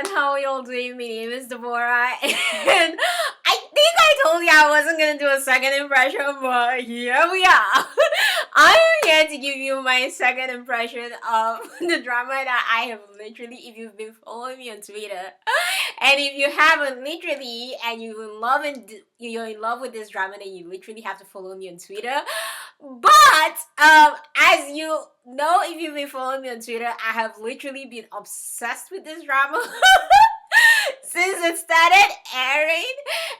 everyone, how are y'all doing? My name is Deborah, and I think I told you I wasn't gonna do a second impression, but here we are. I'm here to give you my second impression of the drama that I have literally, if you've been following me on Twitter, and if you haven't literally, and you're in love with this drama, then you literally have to follow me on Twitter. But as you know, if you've been following me on Twitter, I have literally been obsessed with this drama since it started airing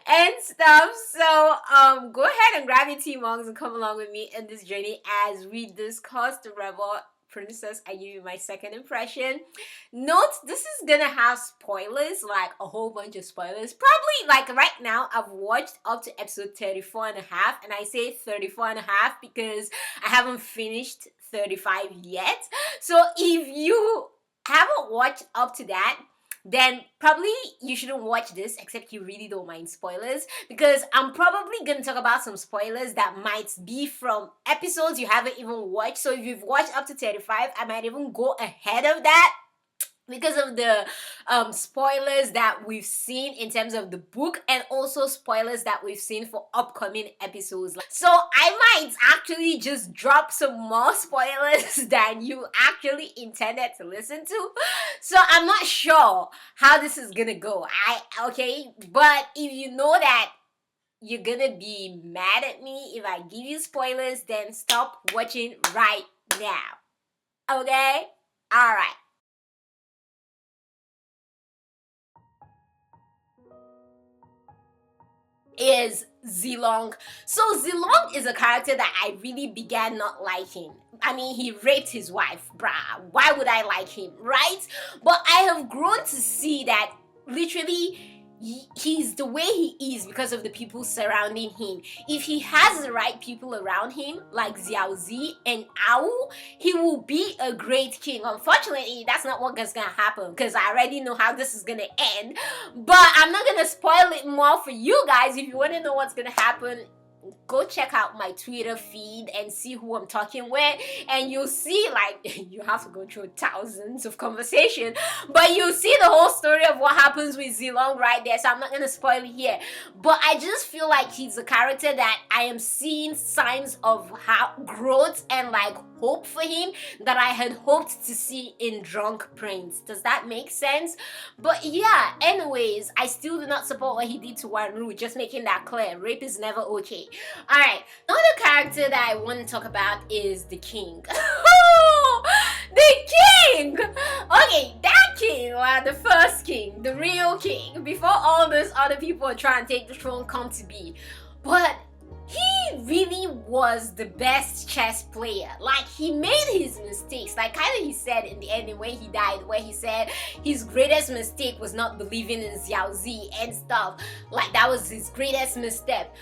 and stuff. So go ahead and grab your tea mugs and come along with me in this journey as we discuss the Rebel Princess. I give you my second impression. Note, this is gonna have spoilers, like a whole bunch of spoilers. Probably like right now I've watched up to episode 34 and a half, and I say 34 and a half because I haven't finished 35 yet. So if you haven't watched up to that, then probably you shouldn't watch this except you really don't mind spoilers, because I'm probably going to talk about some spoilers that might be from episodes you haven't even watched. So if you've watched up to 35, I might even go ahead of that because of the spoilers that we've seen in terms of the book, and also spoilers that we've seen for upcoming episodes. So I might actually just drop some more spoilers than you actually intended to listen to. So I'm not sure how this is gonna go. But if you know that you're gonna be mad at me if I give you spoilers, then stop watching right now. Okay? Alright. Is Zilong. So Zilong is a character that I really began not liking. I mean, he raped his wife, bruh. Why would I like him, right? But I have grown to see that literally he's the way he is because of the people surrounding him. If he has the right people around him, like Xiao Ziyi and Ao, he will be a great king. Unfortunately, that's not what's gonna happen because I already know how this is gonna end. But I'm not gonna spoil it more for you guys. If you want to know what's gonna happen, go check out my Twitter feed and see who I'm talking with, and you'll see, like, you have to go through thousands of conversation, but you'll see the whole story of what happens with Zilong right there. So I'm not gonna spoil it here, but I just feel like he's a character that I am seeing signs of how growth and like hope for him that I had hoped to see in Drunk Prince. Does that make sense? But yeah, anyways, I still do not support what he did to Wanru, just making that clear. Rape is never okay. Alright, another character that I want to talk about is the king. The king! Okay, that king, the first king, the real king, before all those other people are trying to take the throne come to be. But he really was the best chess player. Like, he made his mistakes, like kind of he said in the ending when he died, where he said his greatest mistake was not believing in Xiao Ziyi and stuff. Like, that was his greatest misstep.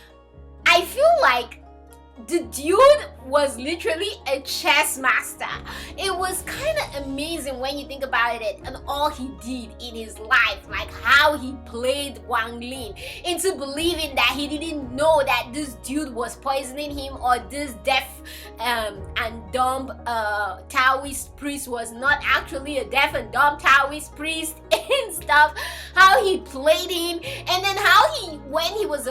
I feel like the dude was literally a chess master. It was kind of amazing when you think about it, and all he did in his life, like how he played Wang Lin into believing that he didn't know that this dude was poisoning him, or this deaf and dumb Taoist priest was not actually a deaf and dumb Taoist priest and stuff. How he played him, and then how he, when he was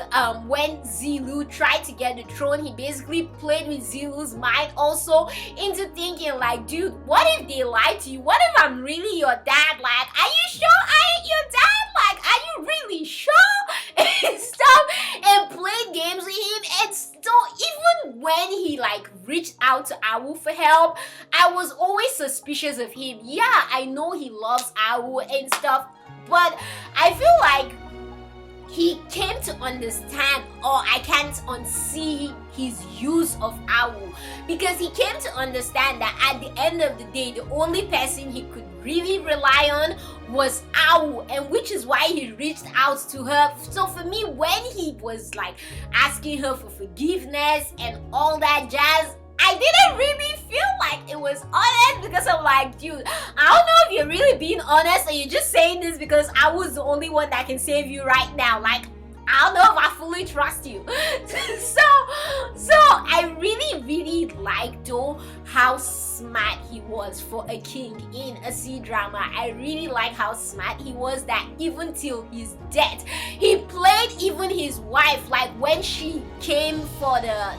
when Zilu tried to get the throne, he basically played with Zilu's mind also into thinking like, dude, what if they lied to you? What if I'm really your dad? Like, are you sure I ain't your dad? Like, are you really sure? And stuff, and played games with him. And so even when he like reached out to Awu for help, I was always suspicious of him. Yeah, I know he loves Awu and stuff, but I feel like he came to understand, or I can't unsee his use of Awu, because he came to understand that at the end of the day, the only person he could really rely on was Awu, and which is why he reached out to her. So for me, when he was like asking her for forgiveness and all that jazz, I didn't really feel like it was honest, because I'm like, dude, I don't know if you're really being honest or you're just saying this because I was the only one that can save you right now. Like, I don't know if I fully trust you. so I really like though how smart he was for a king in a C-drama. I really like how smart he was, that even till his death, he played even his wife, like when she came for the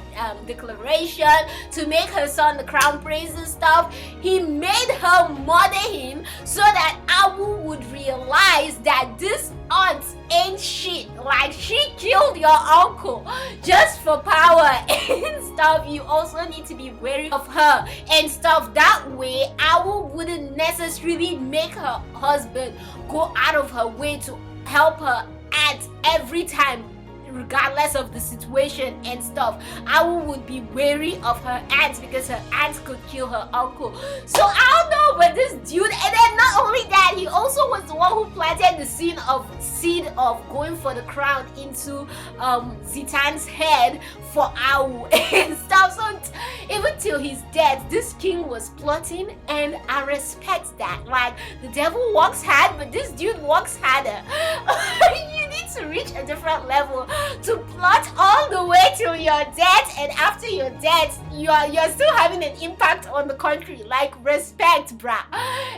declaration to make her son the crown prince and stuff, he made her murder him so that Awu would realize that this aunt ain't shit. Like, she killed your uncle just for power and stuff. You also need to be wary of her and stuff. That way Awu wouldn't necessarily make her husband go out of her way to help her at every time, regardless of the situation and stuff. Awu would be wary of her aunt because her aunt could kill her uncle. So I don't know, but this dude, and then not only that, he also was the one who planted the seed of going for the crown into Zitan's head for Awu and stuff. So even till his death, this king was plotting, and I respect that. Like, the devil works hard, but this dude works harder. You need to reach a different level to plot all the way till your death, and after your death, you're still having an impact on the country. Like, respect, bruh.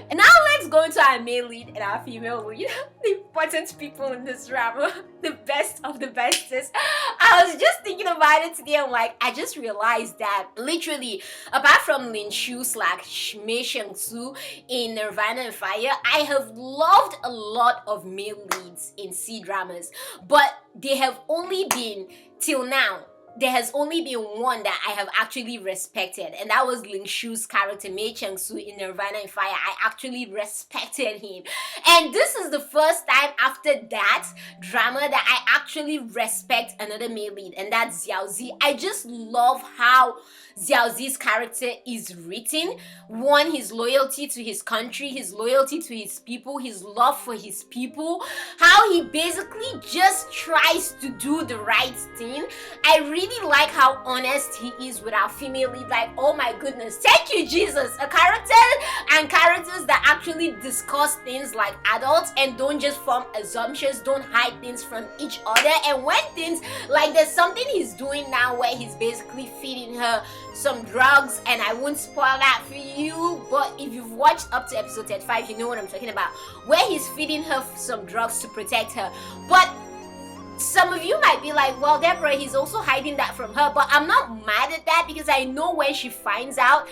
And now let's go into our male lead and our female lead. The important people in this drama, the best of the bestest. I was just thinking about it today. I'm like, I just realized that literally, apart from Lin Shu / Mei Shengsu in Nirvana and Fire, I have loved a lot of male leads in C-dramas, but they have only been, till now, there has only been one that I have actually respected, and that was Ling Shu's character, Mei Cheng-soo, in Nirvana and Fire. I actually respected him, and this is the first time after that drama that I actually respect another male lead, and that's Zhao Ziyi. I just love how Zhao Ziyi's character is written. One, his loyalty to his country, his loyalty to his people, his love for his people, how he basically just tries to do the right thing. I really like how honest he is with our female lead. Like, oh my goodness, thank you, Jesus. A character and characters that actually discuss things like adults and don't just form assumptions, don't hide things from each other. And when things, like, there's something he's doing now where he's basically feeding her some drugs, and I won't spoil that for you, but if you've watched up to episode 35, you know what I'm talking about, where he's feeding her some drugs to protect her. But some of you might be like, well, Deborah, he's also hiding that from her. But I'm not mad at that, because I know when she finds out,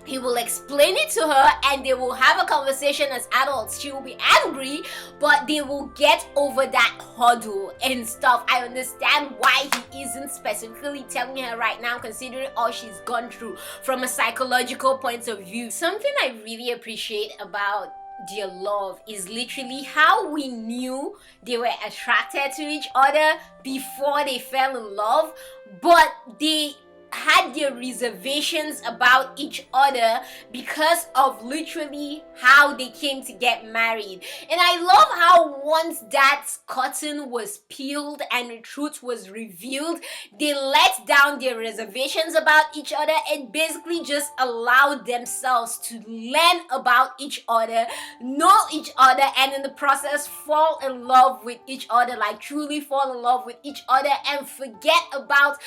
he will explain it to her and they will have a conversation as adults. She will be angry, but they will get over that hurdle and stuff. I understand why he isn't specifically telling her right now, considering all she's gone through from a psychological point of view. Something I really appreciate about their love is literally how we knew they were attracted to each other before they fell in love, but they had their reservations about each other because of literally how they came to get married. And I love how once that curtain was peeled and the truth was revealed, they let down their reservations about each other and basically just allowed themselves to learn about each other, know each other, and in the process fall in love with each other, like truly fall in love with each other and forget about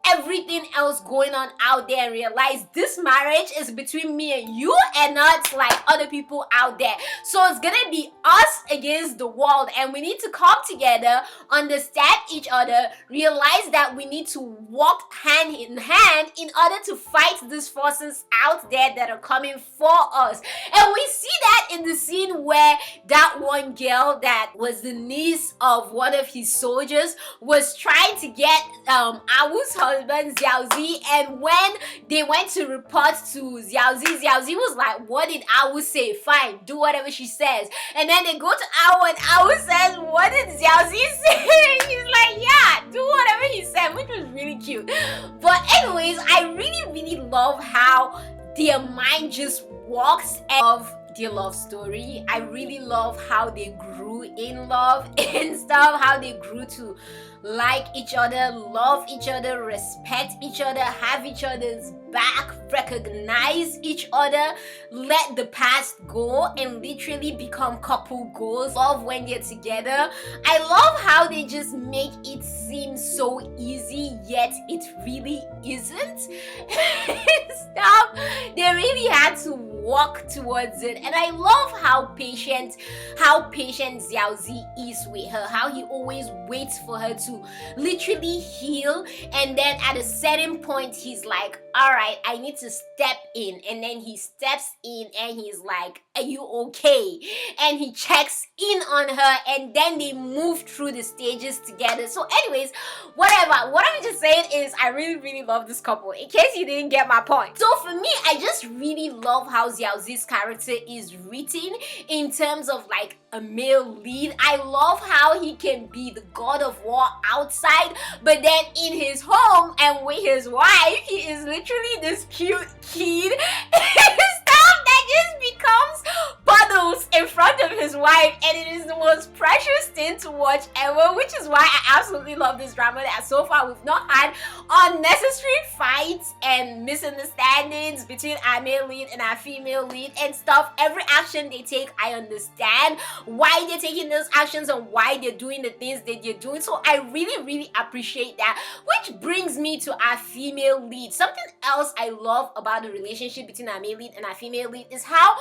everything else going on out there and realize this marriage is between me and you and not like other people out there. So it's gonna be us against the world, and we need to come together, understand each other, realize that we need to walk hand in hand in order to fight these forces out there that are coming for us. And we see that in the scene where that one girl that was the niece of one of his soldiers was trying to get Awu's husband Xiao Ziyi, and when they went to report to Xiao Ziyi was like, what did Awu say? Fine, do whatever she says. And then they go to Awu and Awu says, what did Xiao Ziyi say? He's like, yeah, do whatever he said, which was really cute. But anyways, I really love how their mind just walks of their love story. I really love how they grew in love and stuff, how they grew to like each other, love each other, respect each other, have each other's back, recognize each other, let the past go, and literally become couple goals. Love when they're together. I love how they just make it seem so easy, yet it really isn't. Stuff. They really had to walk towards it, and I love how patient Xiao Ziyi is with her, how he always waits for her to literally heal, and then at a certain point he's like, all right, I need to step in, and then he steps in and he's like, are you okay? And he checks in on her, and then they move through the stages together. So anyways, whatever, what I'm just saying is I really love this couple, in case you didn't get my point. So for me, I just really love how Xiao Zi's character is written in terms of like a male lead. I love how he can be the god of war outside, but then in his home and with his wife, he is literally this cute kid stuff that just becomes puddles in front of his wife, and it is the most precious thing to watch ever, which is why I absolutely love this drama. That so far we've not had unnecessary fights and misunderstandings between our male lead and our female lead and stuff. Every action they take, I understand why they're taking those actions and why they're doing the things that they're doing. So I really appreciate that, which brings me to our female lead. Something else I love about the relationship between our male lead and our female lead is how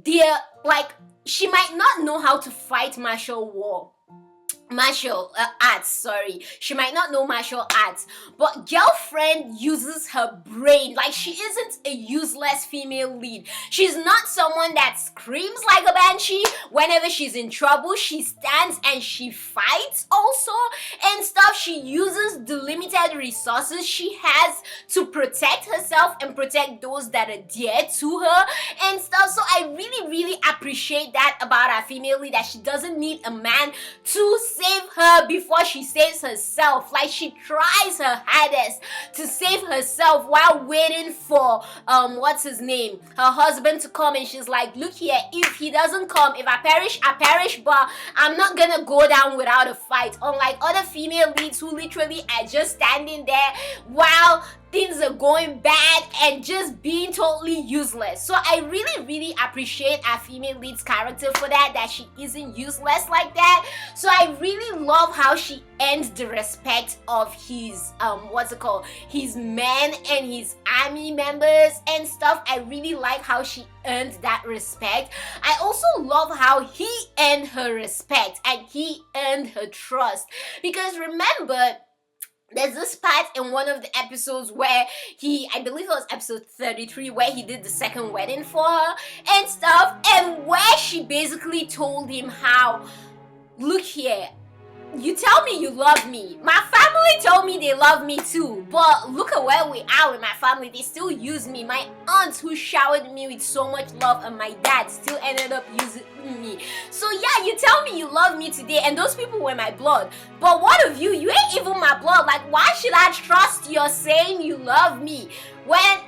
they're like, she might not know how to fight martial arts, sorry. She might not know martial arts, but girlfriend uses her brain. Like, she isn't a useless female lead. She's not someone that screams like a banshee. Whenever she's in trouble, she stands and she fights also and stuff. She uses the limited resources she has to protect herself and protect those that are dear to her and stuff. So I really appreciate that about our female lead, that she doesn't need a man to save her before she saves herself. Like, she tries her hardest to save herself while waiting for what's his name, her husband, to come, and she's like, look here, if he doesn't come, if I perish, but I'm not gonna go down without a fight. Unlike other female leads who literally are just standing there while things are going bad and just being totally useless. So I really appreciate our female lead's character for that she isn't useless like that. So I really love how she earns the respect of his his men and his army members and stuff. I really like how she earned that respect. I also love how he earned her respect and he earned her trust, because remember, there's this part in one of the episodes where I believe it was episode 33, where he did the second wedding for her and stuff, and where she basically told him how, look here, you tell me you love me. My family told me they love me too, but look at where we are with my family. They still use me. My aunt, who showered me with so much love, and my dad still ended up using me. So yeah, you tell me you love me today, and those people were my blood. But what of you? You ain't even my blood. Like, why should I trust you're saying you love me when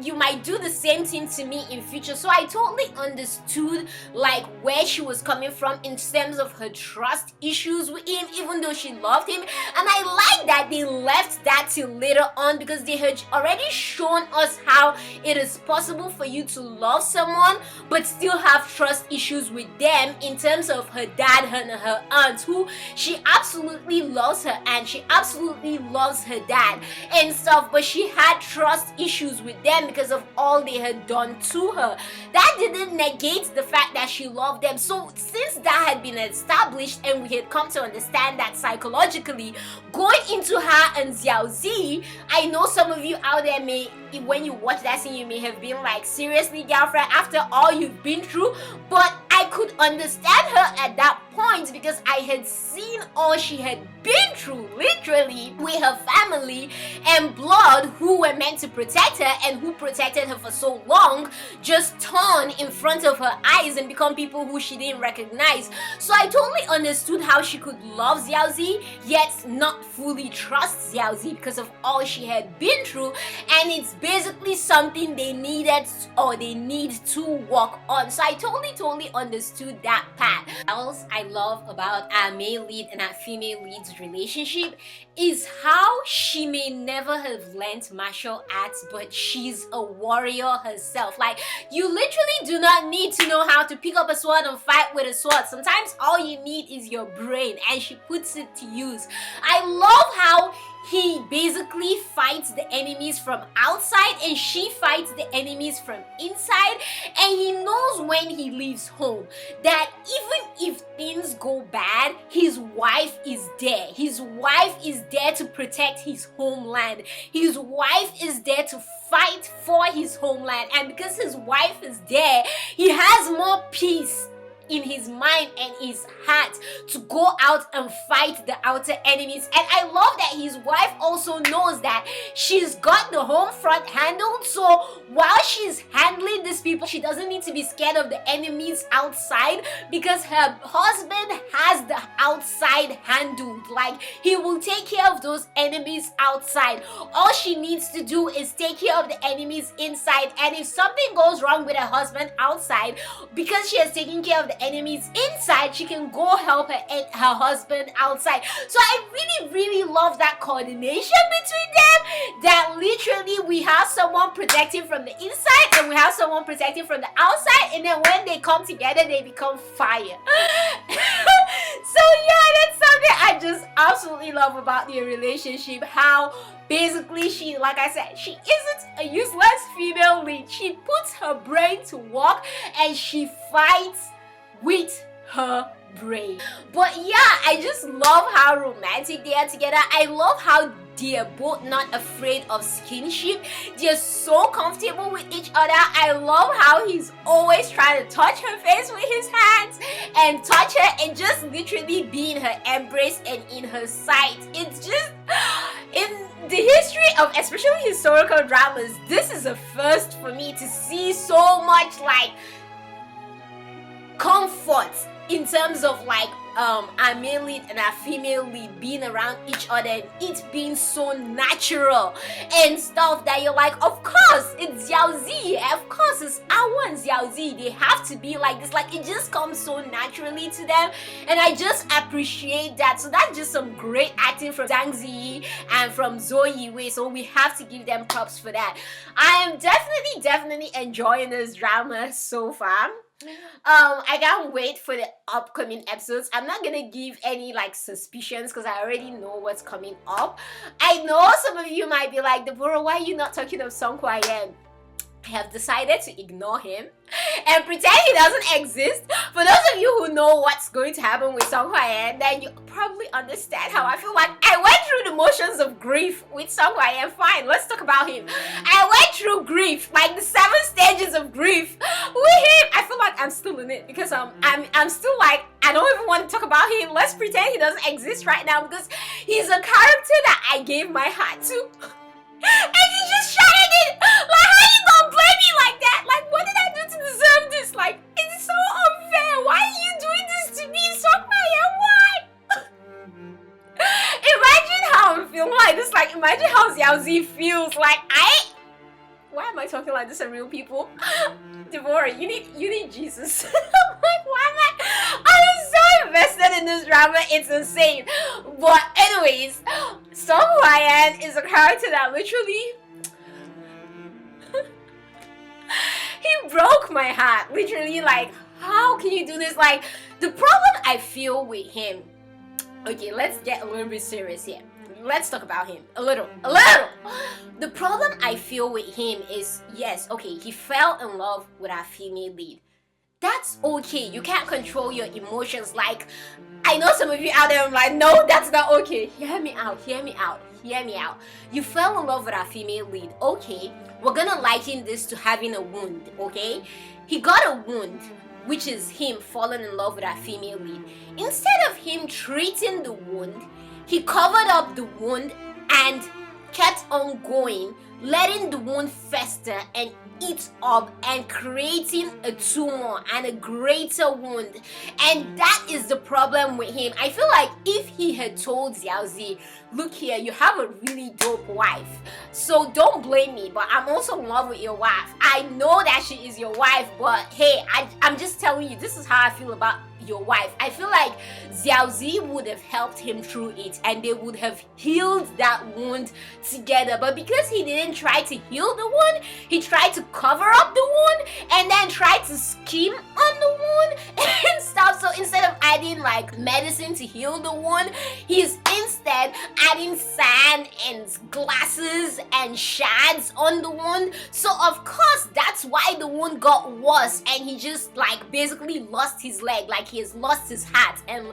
you might do the same thing to me in future? So I totally understood like where she was coming from in terms of her trust issues with him, even though she loved him. And I like that they left that till later on, because they had already shown us how it is possible for you to love someone but still have trust issues with them, in terms of her dad and her aunt, who she absolutely loves her and she absolutely loves her dad and stuff, but she had trust issues with them because of all they had done to her. That didn't negate the fact that she loved them. So since that had been established and we had come to understand that psychologically, going into her and Xiao Zi, I know some of you out there may, when you watch that scene, you may have been like, seriously, girlfriend, after all you've been through? But I could understand her at that point because I had seen all she had been through, literally. literally with her family and blood who were meant to protect her and who protected her for so long just turn in front of her eyes and become people who she didn't recognize. So I totally understood how she could love Zhao Ziyi yet not fully trust Zhao Ziyi because of all she had been through, and it's basically something they needed or they need to work on. So I totally understood that part. What else I love about our male lead and our female lead's relationship is how she may never have learned martial arts, but she's a warrior herself. Like, you literally do not need to know how to pick up a sword and fight with a sword. Sometimes all you need is your brain, and she puts it to use. I love how he basically fights the enemies from outside and she fights the enemies from inside, and he knows when he leaves home that even if things go bad, his wife is there. His wife is there to protect his homeland. His wife is there to fight for his homeland, and because his wife is there, he has more peace in his mind and his heart to go out and fight the outer enemies. And I love that his wife also knows that she's got the home front handled, so while she's handling these people, she doesn't need to be scared of the enemies outside because her husband has the outside handled. Like, he will take care of those enemies outside. All she needs to do is take care of the enemies inside, and if something goes wrong with her husband outside, because she has taken care of the enemies inside, she can go help her husband outside. So I really love that coordination between them, that literally we have someone protecting from the inside and we have someone protecting from the outside, and then when they come together they become fire. So yeah, that's something I just absolutely love about their relationship, how basically she, like I said, she isn't a useless female lead. She puts her brain to work and she fights with her brain. But yeah, I just love how romantic they are together. I love how they're both not afraid of skinship. They're so comfortable with each other. I love how he's always trying to touch her face with his hands and touch her and just literally be in her embrace and in her sight. It's just, in the history of especially historical dramas, this is a first for me to see so much like comfort in terms of like our male lead and our female lead being around each other and it being so natural and stuff that you're like, of course it's Zhao Ziyi, of course it's our Zhao Ziyi, they have to be like this. Like, it just comes so naturally to them, and I just appreciate that. So that's just some great acting from Zhang Ziyi and from Zhou Yiwei, so we have to give them props for that. I am definitely enjoying this drama so far. I can't wait for the upcoming episodes. I'm not gonna give any like suspicions because I already know what's coming up. I know some of you might be like, Deborah, why are you not talking of Song Huai'en? I have decided to ignore him and pretend he doesn't exist. For those of you who know what's going to happen with Song Huai'en, then you probably understand how I feel. Like, I went through the motions of grief with Song Huai'en. Fine, let's talk about him. I went through grief, like the 7 stages of grief with him. I feel like I'm still in it because I'm still like, I don't even want to talk about him. Let's pretend he doesn't exist right now because he's a character that I gave my heart to. And you just shattered it. Like, how you gonna blame me like that? Like, what did I do to deserve this? Like, it's so unfair. Why are you doing this to me? Song Huai'en, why? Imagine how I'm feeling like this. Like, imagine how Zhao Ziyi feels. Like, why am I talking like this to real people? Deborah, you need Jesus. Like, why am I'm so invested in this drama, it's insane. But anyways, Song Huai'en is a character that literally he broke my heart. Literally, like, how can you do this? Like, the problem I feel with him, okay, let's get a little bit serious here. Let's talk about him a little. The problem I feel with him is, yes, okay, he fell in love with our female lead. That's okay. You can't control your emotions. Like, I know some of you out there are like, no, that's not okay. Hear me out. You fell in love with our female lead. Okay, we're gonna liken this to having a wound, okay? He got a wound, which is him falling in love with our female lead. Instead of him treating the wound He covered up the wound and kept on going, letting the wound fester and eat up and creating a tumor and a greater wound. And that is the problem with him. I feel like if he had told Xiao Zi, look here, you have a really dope wife, so don't blame me, but I'm also in love with your wife. I know that she is your wife, but hey, I'm just telling you, this is how I feel about your wife. I feel like Xiao Zi would have helped him through it and they would have healed that wound together. But because he didn't try to heal the wound, he tried to cover up the wound and then tried to scheme on the wound and stuff. So instead of adding like medicine to heal the wound, he's instead adding sand and glasses and shards on the wound. So of course that's why the wound got worse and he just like basically lost his leg, like he has lost his hat and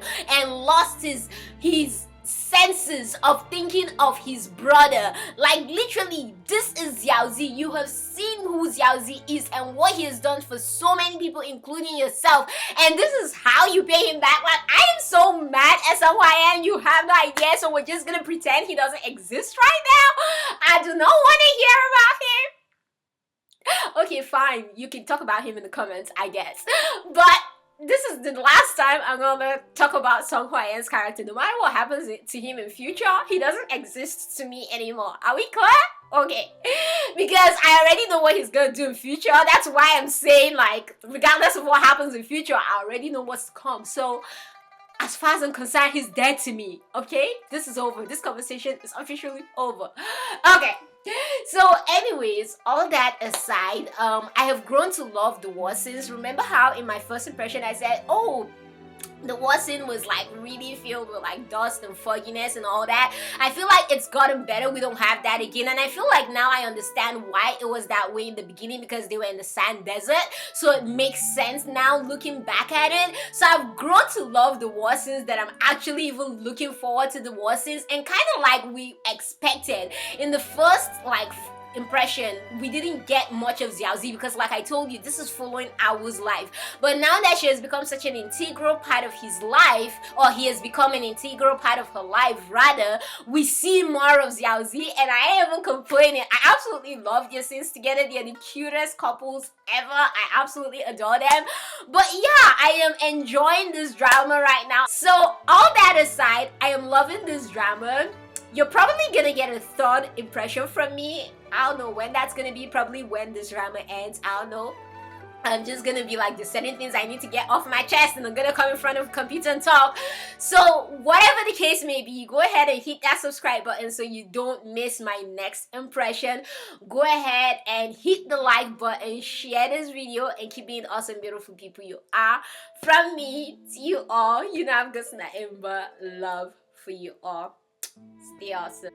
lost his senses of thinking of his brother. Like literally, this is Xiao Zi. You have seen who Xiao Zi is and what he has done for so many people, including yourself, and this is how you pay him back. Like, I am so mad at some Huai'en. You have no idea, so we're just gonna pretend he doesn't exist right now. I do not want to hear about him. Okay, fine, you can talk about him in the comments, I guess, but this is the last time I'm gonna talk about Song Huai'en's character. No matter what happens to him in future, he doesn't exist to me anymore. Are we clear? Okay. Because I already know what he's gonna do in future. That's why I'm saying, like, regardless of what happens in future, I already know what's to come. So as far as I'm concerned, he's dead to me. Okay? This is over. This conversation is officially over. Okay. So anyways, all that aside, I have grown to love the war scenes. Remember how in my first impression I said, oh, the war scene was like really filled with like dust and fogginess and all that. I feel like it's gotten better. We don't have that again, and I feel like now I understand why it was that way in the beginning, because they were in the sand desert, so it makes sense now looking back at it. So I've grown to love the war scenes, that I'm actually even looking forward to the war scenes, and kind of like we expected in the first like impression, we didn't get much of Xiao Zi because, like I told you, this is following Ao's life. But now that she has become such an integral part of his life, or he has become an integral part of her life rather, we see more of Xiao Zi, and I ain't even complaining. I absolutely love their scenes together. They're the cutest couples ever. I absolutely adore them. But yeah, I am enjoying this drama right now. So all that aside, I am loving this drama. You're probably gonna get a third impression from me. I don't know when that's gonna be, probably when this drama ends. I don't know. I'm just gonna be like, there's certain things I need to get off my chest and I'm gonna come in front of a computer and talk. So whatever the case may be, go ahead and hit that subscribe button so you don't miss my next impression. Go ahead and hit the like button, share this video, and keep being awesome, beautiful people you are. From me to you all, you know I've got nothing but love for you all. Stay awesome.